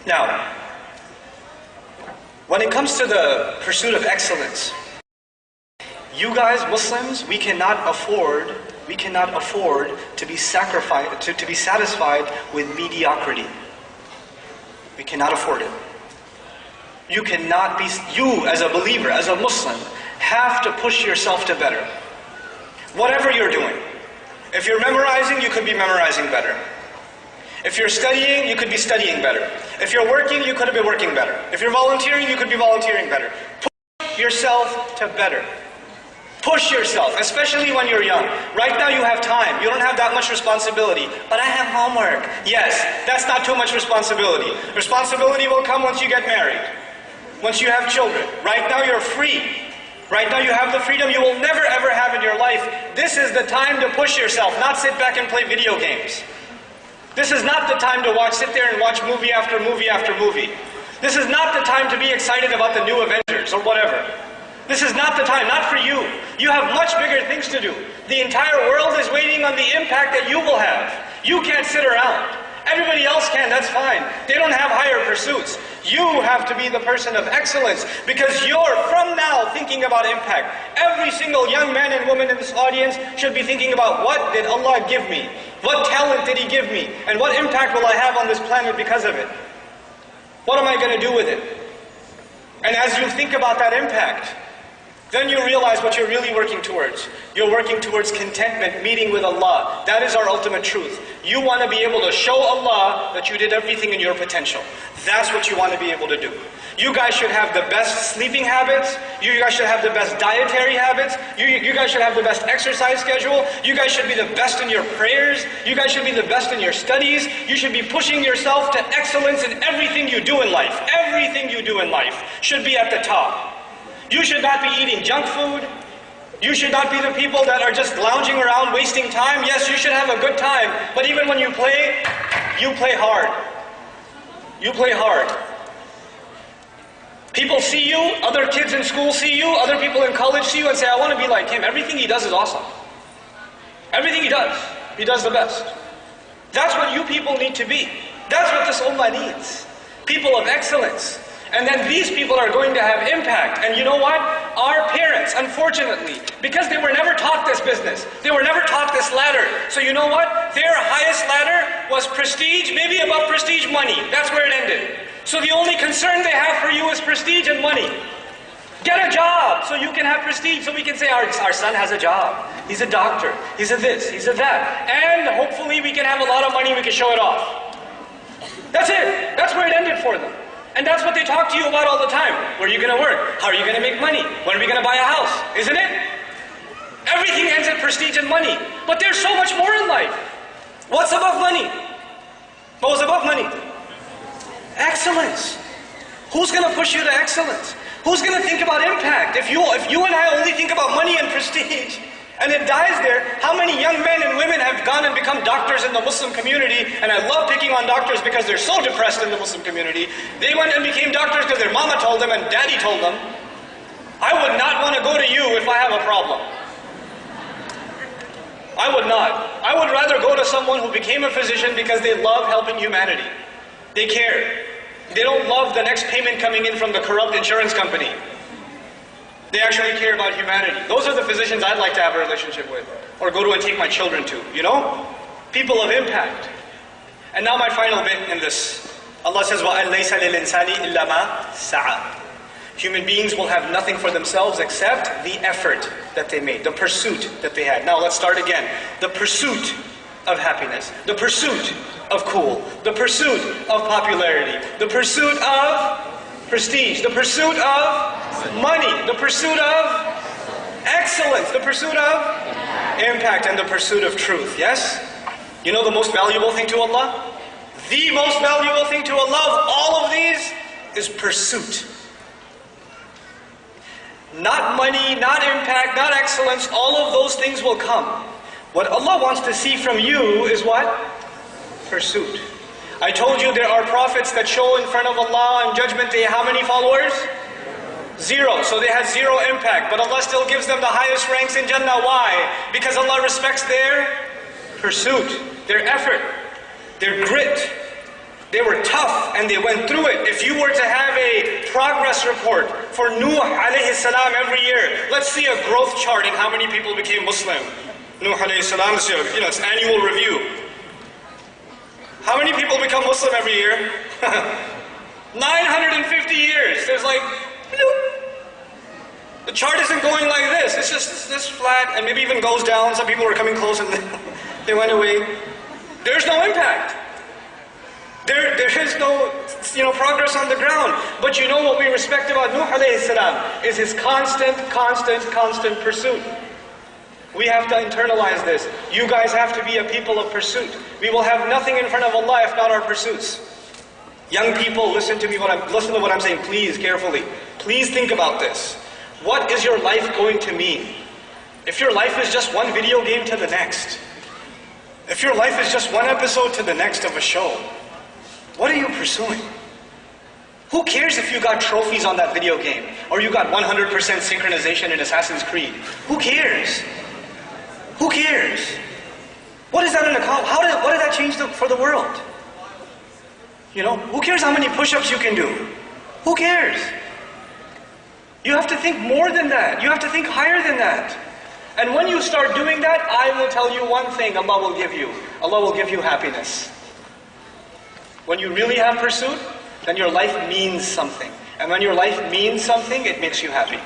Now, when it comes to the pursuit of excellence, you guys, Muslims, we cannot afford to be satisfied with mediocrity. We cannot afford it. You as a believer, as a Muslim, have to push yourself to better. Whatever you're doing. If you're memorizing, you could be memorizing better. If you're studying, you could be studying better. If you're working, you could be working better. If you're volunteering, you could be volunteering better. Push yourself to better. Push yourself, especially when you're young. Right now you have time. You don't have that much responsibility. But I have homework. Yes, that's not too much responsibility. Responsibility will come once you get married. Once you have children. Right now you're free. Right now you have the freedom you will never ever have in your life. This is the time to push yourself, not sit back and play video games. This is not the time to sit there and watch movie after movie after movie. This is not the time to be excited about the new Avengers or whatever. This is not the time, not for you. You have much bigger things to do. The entire world is waiting on the impact that you will have. You can't sit around. Everybody else can, that's fine. They don't have higher pursuits. You have to be the person of excellence because you're, from now, thinking about impact. Every single young man and woman in this audience should be thinking about what did Allah give me? What talent did He give me? And what impact will I have on this planet because of it? What am I going to do with it? And as you think about that impact, then you realize what you're really working towards. You're working towards contentment, meeting with Allah. That is our ultimate truth. You want to be able to show Allah that you did everything in your potential. That's what you want to be able to do. You guys should have the best sleeping habits. You guys should have the best dietary habits. You guys should have the best exercise schedule. You guys should be the best in your prayers. You guys should be the best in your studies. You should be pushing yourself to excellence in everything you do in life. Everything you do in life should be at the top. You should not be eating junk food. You should not be the people that are just lounging around wasting time. Yes, you should have a good time, but even when you play hard. You play hard. People see you, other kids in school see you, other people in college see you and say, I want to be like him. Everything he does is awesome. Everything he does the best. That's what you people need to be. That's what this ummah needs. People of excellence. And then these people are going to have impact. And you know what? Our parents, unfortunately, because they were never taught this business, they were never taught this ladder. So you know what? Their highest ladder was prestige, maybe above prestige, money. That's where it ended. So the only concern they have for you is prestige and money. Get a job so you can have prestige, so we can say our son has a job. He's a doctor. He's a this, he's a that. And hopefully we can have a lot of money, we can show it off. That's it. That's where it ended for them. And that's what they talk to you about all the time. Where are you going to work? How are you going to make money? When are we going to buy a house? Isn't it? Everything ends in prestige and money. But there's so much more in life. What's above money? What was above money? Excellence. Who's going to push you to excellence? Who's going to think about impact? If you and I only think about money and prestige, and it dies there, how many young men and women have gone and become doctors in the Muslim community? And I love picking on doctors because they're so depressed in the Muslim community. They went and became doctors because their mama told them and daddy told them. I would not want to go to you if I have a problem. I would not. I would rather go to someone who became a physician because they love helping humanity. They care. They don't love the next payment coming in from the corrupt insurance company. They actually care about humanity. Those are the physicians I'd like to have a relationship with. Or go to and take my children to, you know? People of impact. And now my final bit in this. Allah says, وَأَنْ لَيْسَ لِلْإِنسَانِ إِلَّا مَا سَعَى. Human beings will have nothing for themselves except the effort that they made, the pursuit that they had. Now let's start again. The pursuit of happiness. The pursuit of cool. The pursuit of popularity. The pursuit of prestige. The pursuit of money, the pursuit of excellence, the pursuit of impact, and the pursuit of truth, yes? You know the most valuable thing to Allah? The most valuable thing to Allah of all of these is pursuit. Not money, not impact, not excellence, all of those things will come. What Allah wants to see from you is what? Pursuit. I told you there are prophets that show in front of Allah on Judgment Day how many followers? 0. So they had 0 impact. But Allah still gives them the highest ranks in Jannah. Why? Because Allah respects their pursuit, their effort, their grit. They were tough and they went through it. If you were to have a progress report for Nuh alayhi salam every year, let's see a growth chart in how many people became Muslim. Nuh alayhi salam, it's annual review. How many people become Muslim every year? 950 years. There's like, the chart isn't going like this. It's just this flat and maybe even goes down. Some people were coming close and they went away. There's no impact. There is no progress on the ground. But you know what we respect about Nuh alayhi salam is his constant pursuit. We have to internalize this. You guys have to be a people of pursuit. We will have nothing in front of Allah if not our pursuits. Young people, listen to what I'm saying, please, carefully. Please think about this. What is your life going to mean? If your life is just one video game to the next, if your life is just one episode to the next of a show, what are you pursuing? Who cares if you got trophies on that video game, or you got 100% synchronization in Assassin's Creed? Who cares? Who cares? What is that in a what did that change for the world? Who cares how many push-ups you can do? Who cares? You have to think more than that. You have to think higher than that. And when you start doing that, I will tell you one thing Allah will give you. Allah will give you happiness. When you really have pursuit, then your life means something. And when your life means something, it makes you happy.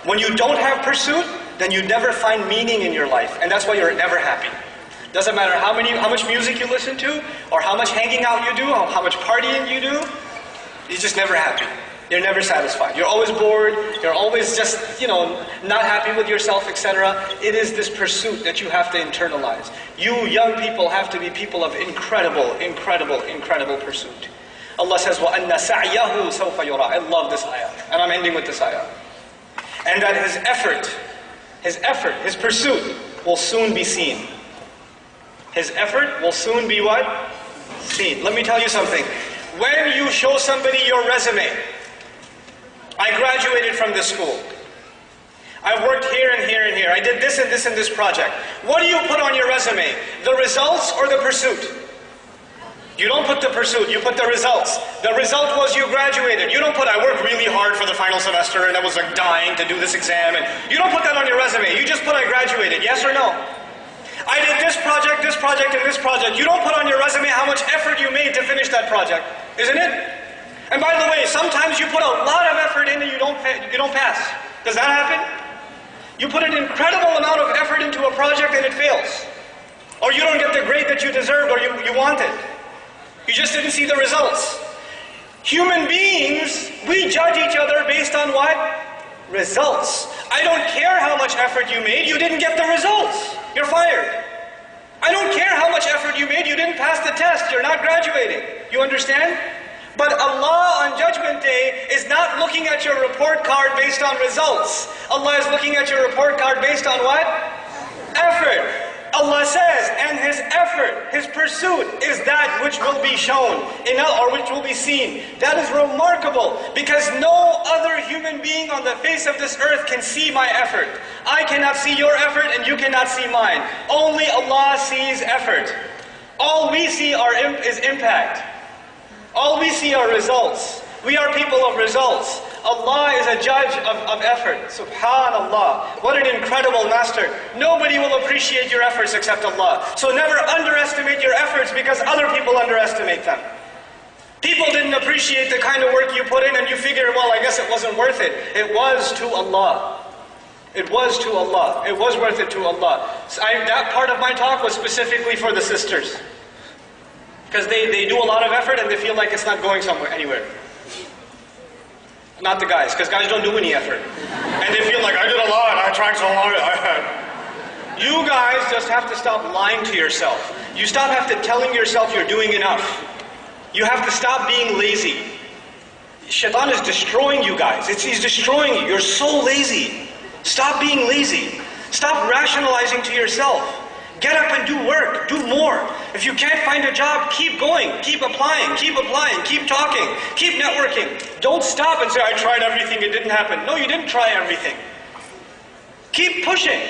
When you don't have pursuit, then you never find meaning in your life. And that's why you're never happy. Doesn't matter how much music you listen to, or how much hanging out you do, or how much partying you do, you're just never happy. You're never satisfied. You're always bored. You're always just, not happy with yourself, etc. It is this pursuit that you have to internalize. You young people have to be people of incredible pursuit. Allah says, وَأَنَّ سَعْيَهُ سَوْفَ يُرَى. I love this ayah. And I'm ending with this ayah. And that his pursuit will soon be seen. His effort will soon be what? Seen. Let me tell you something. When you show somebody your resume, I graduated from this school. I worked here and here and here. I did this and this and this project. What do you put on your resume? The results or the pursuit? You don't put the pursuit, you put the results. The result was you graduated. You don't put, I worked really hard for the final semester and I was like dying to do this exam. And you don't put that on your resume. You just put, I graduated. Yes or no? I did this project, and this project. You don't put on your resume how much effort you made to finish that project. Isn't it? And by the way, sometimes you put a lot of effort in and you don't pass. Does that happen? You put an incredible amount of effort into a project and it fails. Or you don't get the grade that you deserved or you wanted. You just didn't see the results. Human beings, we judge each other based on what? Results. I don't care how much effort you made, you didn't get the results. You're fired. I don't care how much effort you made, you didn't pass the test, you're not graduating. You understand? But Allah on Judgment Day is not looking at your report card based on results. Allah is looking at your report card based on what? Effort. Allah says, and his effort, his pursuit is that which will be shown, or which will be seen. That is remarkable, because no other human being on the face of this earth can see my effort. I cannot see your effort, and you cannot see mine. Only Allah sees effort. All we see is impact. All we see are results. We are people of results. Allah is a judge of effort. Subhanallah. What an incredible master. Nobody will appreciate your efforts except Allah. So never underestimate your efforts because other people underestimate them. People didn't appreciate the kind of work you put in and you figure, well, I guess it wasn't worth it. It was to Allah. It was to Allah. It was worth it to Allah. So that part of my talk was specifically for the sisters. Because they do a lot of effort and they feel like it's not going anywhere. Not the guys, because guys don't do any effort. And they feel like, I did a lot, I tried so hard. You guys just have to stop lying to yourself. You have to telling yourself you're doing enough. You have to stop being lazy. Shaitan is destroying you guys. He's destroying you. You're so lazy. Stop being lazy. Stop rationalizing to yourself. Get up and do work, do more. If you can't find a job, keep going, keep applying, keep talking, keep networking. Don't stop and say, I tried everything, it didn't happen. No, you didn't try everything. Keep pushing.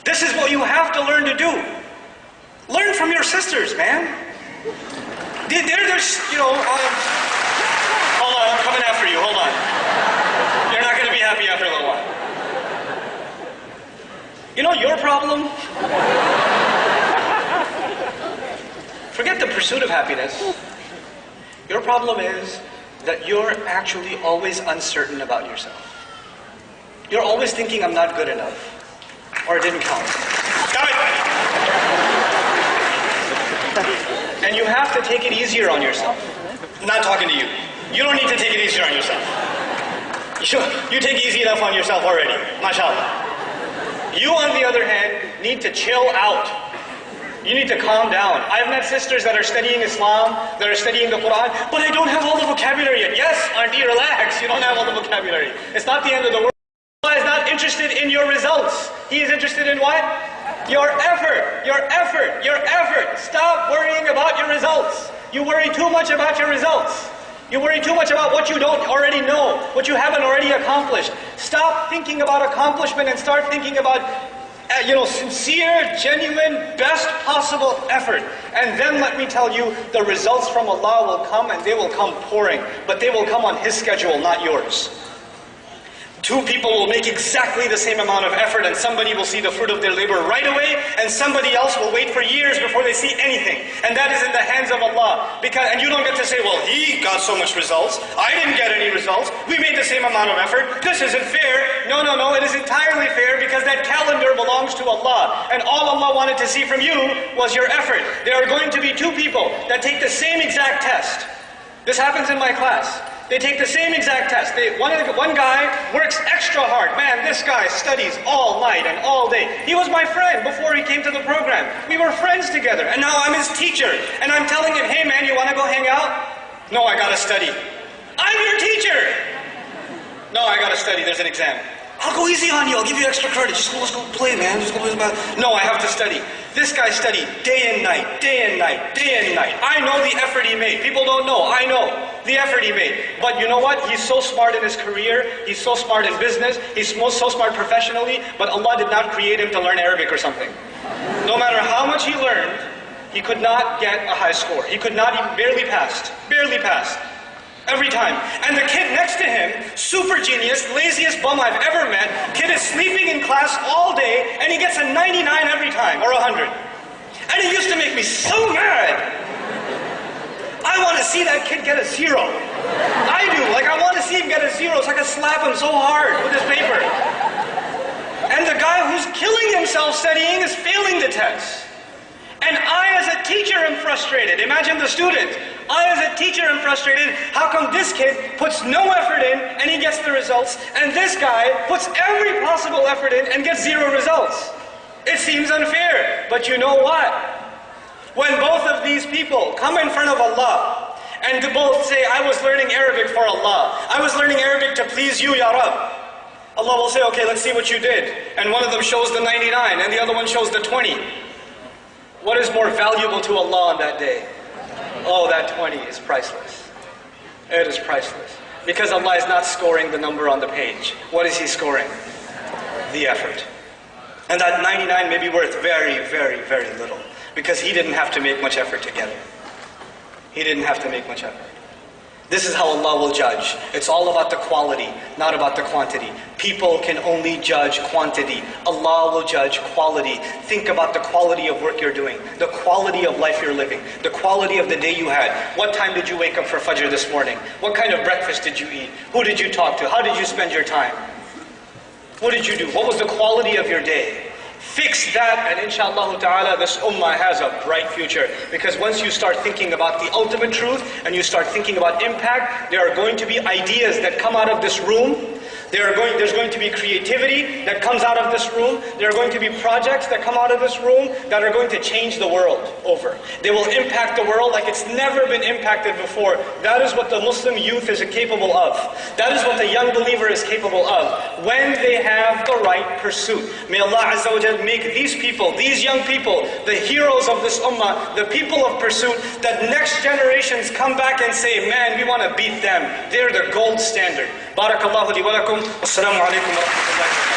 This is what you have to learn to do. Learn from your sisters, man. There's, hold on, I'm coming after you, hold on. You're not going to be happy after a little while. You know your problem? Forget the pursuit of happiness. Your problem is that you're actually always uncertain about yourself. You're always thinking, I'm not good enough, or it didn't count. Stop it! And you have to take it easier on yourself. I'm not talking to you. You don't need to take it easier on yourself. You take easy enough on yourself already, mashallah. You, on the other hand, need to chill out. You need to calm down. I've met sisters that are studying Islam, that are studying the Quran, but I don't have all the vocabulary yet. Yes, auntie, relax. You don't have all the vocabulary. It's not the end of the world. Allah is not interested in your results. He is interested in what? Your effort. Your effort. Your effort. Stop worrying about your results. You worry too much about your results. You worry too much about what you don't already know, what you haven't already accomplished. Stop thinking about accomplishment and start thinking about sincere, genuine, best possible effort. And then let me tell you, the results from Allah will come and they will come pouring. But they will come on His schedule, not yours. Two people will make exactly the same amount of effort and somebody will see the fruit of their labor right away and somebody else will wait for years before they see anything. And that is in the hands of Allah. And you don't get to say, well, he got so much results. I didn't get any results. We made the same amount of effort. This isn't fair. No. It is entirely fair because that calendar belongs to Allah. And all Allah wanted to see from you was your effort. There are going to be two people that take the same exact test. This happens in my class. They take the same exact test. One guy works extra hard. Man, this guy studies all night and all day. He was my friend before he came to the program. We were friends together. And now I'm his teacher. And I'm telling him, hey man, you want to go hang out? No, I got to study. I'm your teacher. No, I got to study. There's an exam. I'll go easy on you. I'll give you extra credit. Let's go play, man. No, I have to study. This guy studied day and night, day and night, day and night. I know the effort he made. People don't know. I know the effort he made. But you know what? He's so smart in his career. He's so smart in business. He's so smart professionally. But Allah did not create him to learn Arabic or something. No matter how much he learned, he could not get a high score. He could not even, barely passed. Barely passed. Every time. And the kid next to him, super genius, laziest bum I've ever met, kid is sleeping in class all day, and he gets a 99 every time, or 100. And it used to make me so mad. I want to see that kid get a 0. I do. I want to see him get a 0 so I can slap him so hard with his paper. And the guy who's killing himself studying is failing the test. And I, as a teacher, am frustrated. Imagine the student. I, as a teacher, am frustrated. How come this kid puts no effort in and he gets the results, and this guy puts every possible effort in and gets 0 results? It seems unfair. But you know what? When both of these people come in front of Allah, and to both say, I was learning Arabic for Allah. I was learning Arabic to please you, Ya Rab. Allah will say, okay, let's see what you did. And one of them shows the 99, and the other one shows the 20. What is more valuable to Allah on that day? Oh, that 20 is priceless. It is priceless. Because Allah is not scoring the number on the page. What is He scoring? The effort. And that 99 may be worth very, very, very little. Because he didn't have to make much effort to get it. He didn't have to make much effort. This is how Allah will judge. It's all about the quality, not about the quantity. People can only judge quantity. Allah will judge quality. Think about the quality of work you're doing, the quality of life you're living, the quality of the day you had. What time did you wake up for Fajr this morning? What kind of breakfast did you eat? Who did you talk to? How did you spend your time? What did you do? What was the quality of your day? Fix that, and inshallah ta'ala, this ummah has a bright future. Because once you start thinking about the ultimate truth, and you start thinking about impact, there are going to be ideas that come out of this room. There's going to be creativity that comes out of this room. There are going to be projects that come out of this room that are going to change the world over. They will impact the world like it's never been impacted before. That is what the Muslim youth is capable of. That is what the young believer is capable of when they have the right pursuit. May Allah Azza wa Jal make these people, these young people, the heroes of this ummah, the people of pursuit, that next generations come back and say, man, we want to beat them. They're the gold standard. Barakallahu li wa lakum. Wassalamu alaikum wa rahmatullahi wa barakatuh.